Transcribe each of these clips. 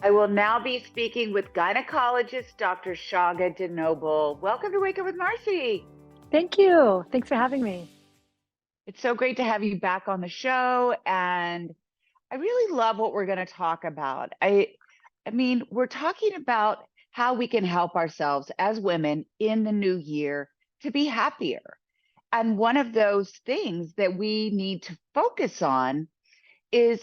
I will now be speaking with gynecologist Dr. Shaga DeNoble. Welcome to Wake Up with Marcy. Thank you. Thanks for having me. It's so great to have you back on the show, and I really love what we're going to talk about. I mean, we're talking about how we can help ourselves as women in the new year to be happier. And one of those things that we need to focus on is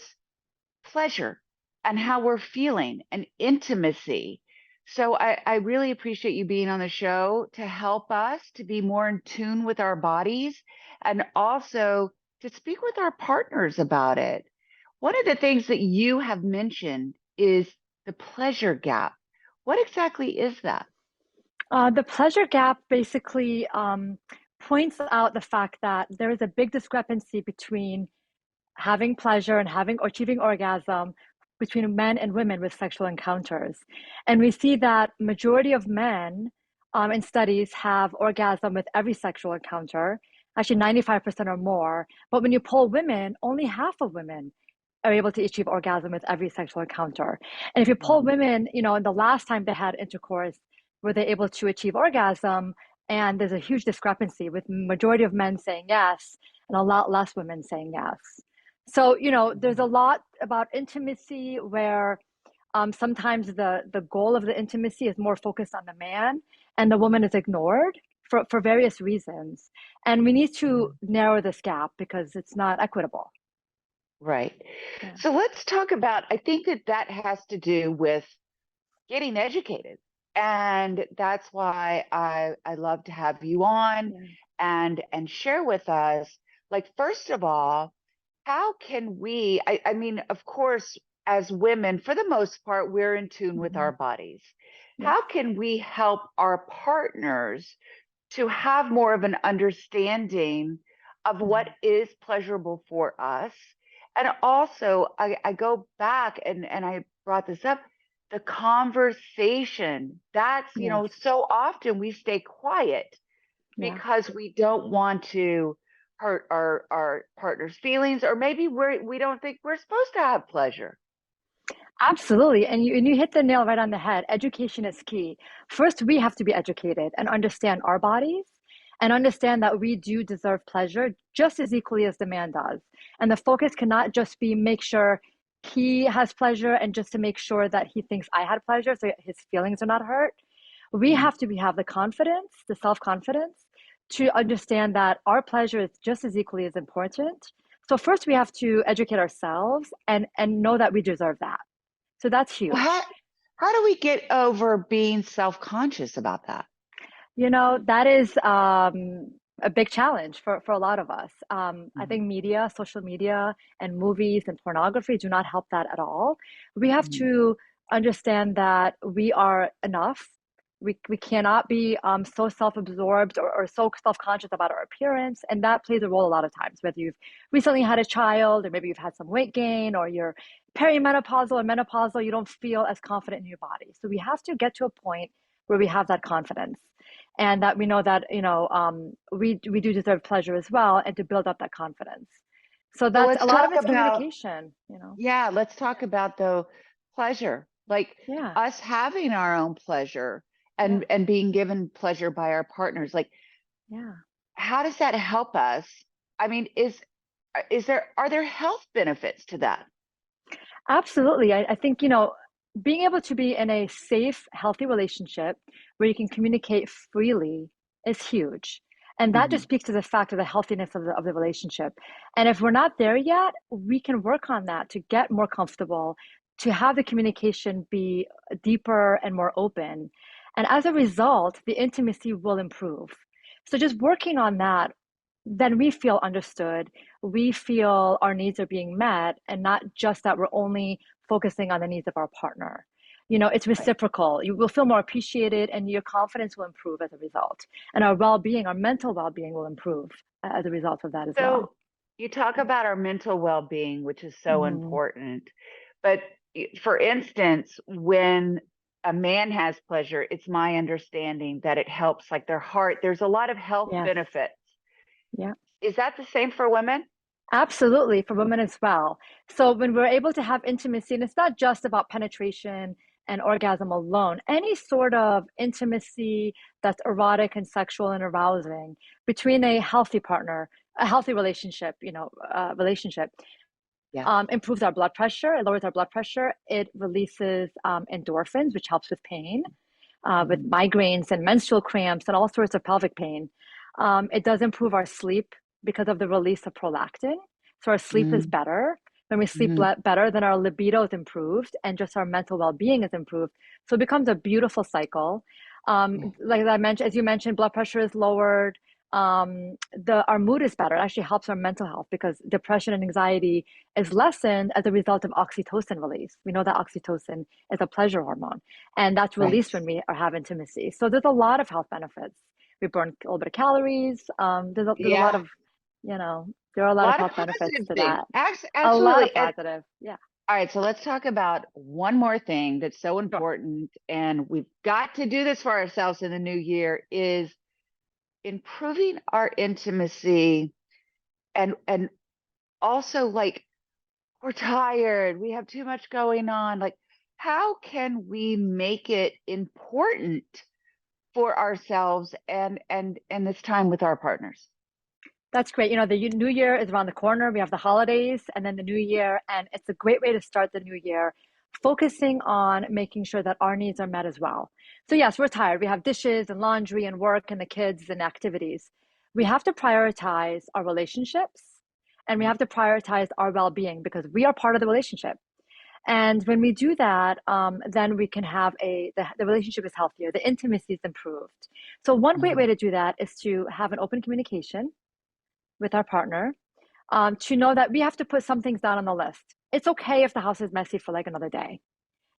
pleasure and how we're feeling and intimacy. So I really appreciate you being on the show to help us to be more in tune with our bodies and also to speak with our partners about it. One of the things that you have mentioned is the pleasure gap. What exactly is that? The pleasure gap basically points out the fact that there is a big discrepancy between having pleasure and having or achieving orgasm between men and women with sexual encounters. And we see that majority of men in studies have orgasm with every sexual encounter, actually 95% or more. But when you poll women, only half of women are able to achieve orgasm with every sexual encounter. And if you poll Wow. women, the last time they had intercourse, were they able to achieve orgasm? And there's a huge discrepancy with majority of men saying yes and a lot less women saying yes. So, there's a lot about intimacy where sometimes the goal of the intimacy is more focused on the man and the woman is ignored for various reasons. And we need to narrow this gap because it's not equitable. Right. Yeah. So let's talk about, I think that that has to do with getting educated. And that's why I love to have you on Yeah. and share with us, like, first of all, how can we, I mean, of course, as women, for the most part, we're in tune with Mhm. our bodies. Yeah. How can we help our partners to have more of an understanding of what Mhm. is pleasurable for us? And also, I go back and I brought this up, the conversation. That's, Yes. so often we stay quiet Yeah. because we don't want to hurt our partner's feelings, or maybe we don't think we're supposed to have pleasure. Absolutely. And you hit the nail right on the head. Education is key. First, we have to be educated and understand our bodies and understand that we do deserve pleasure just as equally as the man does. And the focus cannot just be make sure he has pleasure and just to make sure that he thinks I had pleasure so his feelings are not hurt. We Mhm. have to have the confidence, the self-confidence to understand that our pleasure is just as equally as important. So first we have to educate ourselves and know that we deserve that. So that's Well, how huge. how do we get over being self-conscious about that? That is a big challenge for a lot of us. I Mhm. think media, social media, and movies and pornography do not help that at all. We have Mhm. to understand that we are enough. We cannot be so self-absorbed or so self-conscious about our appearance, and that plays a role a lot of times. Whether you've recently had a child, or maybe you've had some weight gain, or you're perimenopausal or menopausal, you don't feel as confident in your body. So we have to get to a point where we have that confidence and that we know that we do deserve pleasure as well and to build up that confidence. So So that's let's a lot talk of it's about, communication. yeah, let's talk about the pleasure, like Yeah. us having our own pleasure Yeah. and being given pleasure by our partners. Like, Yeah. how does that help us? I mean, is there are there health benefits to that? Absolutely. I think, being able to be in a safe, healthy relationship where you can communicate freely is huge. And that just Mhm. speaks to the fact of the healthiness of the relationship. And if we're not there yet, we can work on that to get more comfortable, to have the communication be deeper and more open. And as a result, the intimacy will improve. So just working on that, then we feel understood, we feel our needs are being met and not just that we're only focusing on the needs of our partner. It's Right. reciprocal. You will feel more appreciated and your confidence will improve as a result. And our well-being, our mental well-being will improve as a result of that as well. So you talk about our mental well-being, which is so Mhm. important. But for instance, when a man has pleasure, it's my understanding that it helps like their heart. There's a lot of health Yes. benefits. Yeah. Is that the same for women? Absolutely, for women as well. So when we're able to have intimacy, and it's not just about penetration and orgasm alone, any sort of intimacy that's erotic and sexual and arousing between a healthy partner, a healthy relationship, relationship, Yeah. improves our blood pressure. It lowers our blood pressure. It releases endorphins, which helps with pain, with Mhm. migraines and menstrual cramps and all sorts of pelvic pain. It does improve our sleep because of the release of prolactin. So our sleep is Mhm. better. When we sleep Mhm. better, then our libido is improved and just our mental well-being is improved. So it becomes a beautiful cycle. Yeah. Like I mentioned, as you mentioned, blood pressure is lowered. The our mood is better. It actually helps our mental health because depression and anxiety is lessened as a result of oxytocin release. We know that oxytocin is a pleasure hormone, and that's Right. released when we are have intimacy. So there's a lot of health benefits. We burn a little bit of calories. There's a lot Yeah. of, there are a A lot of lot of health benefits positive to things. that. A lot of Absolutely. And positive. Yeah, all right, so let's talk about one more thing that's so sure. important, and we've got to do this for ourselves in the new year is improving our intimacy and also like we're tired, we have too much going on. Like, how can we make it important for ourselves and this time with our partners? That's great. The new year is around the corner. We have the holidays and then the new year, and it's a great way to start the new year, focusing on making sure that our needs are met as well. So, yes, we're tired. We have dishes and laundry and work and the kids and activities. We have to prioritize our relationships and we Mm. have to prioritize our well being because we are part of the relationship. And when we do that, then we can have the relationship is healthier, the intimacy is improved. So, one great way Mhm. to do that is to have an open communication with our partner, to know that we have to put some things down on the list. It's okay if the house is messy for like another day.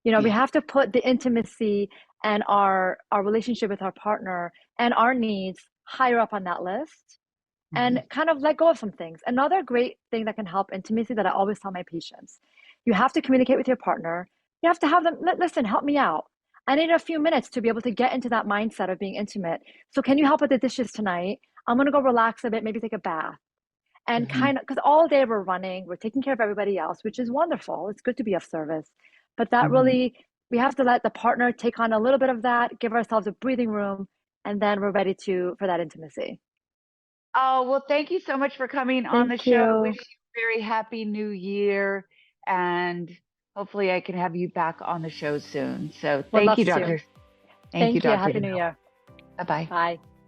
We Yeah. have to put the intimacy and our relationship with our partner and our needs higher up on that list and Mhm. kind of let go of some things. Another great thing that can help intimacy that I always tell my patients, you have to communicate with your partner. You have to have them, listen, help me out. I need a few minutes to be able to get into that mindset of being intimate. So, can you help with the dishes tonight? I'm going to go relax a bit, maybe take a bath and Mhm. kind of because all day we're running, we're taking care of everybody else, which is wonderful. It's good to be of service. But that Mhm. really, we have to let the partner take on a little bit of that, give ourselves a breathing room, and then we're ready for that intimacy. Oh, well, thank you so much for coming on the Thank show. Wish you. you a very happy new year. And hopefully I can have you back on the show soon. So Would love to. Thank you, Thank you. Dr. Happy New Danielle. Year. Bye bye. Bye.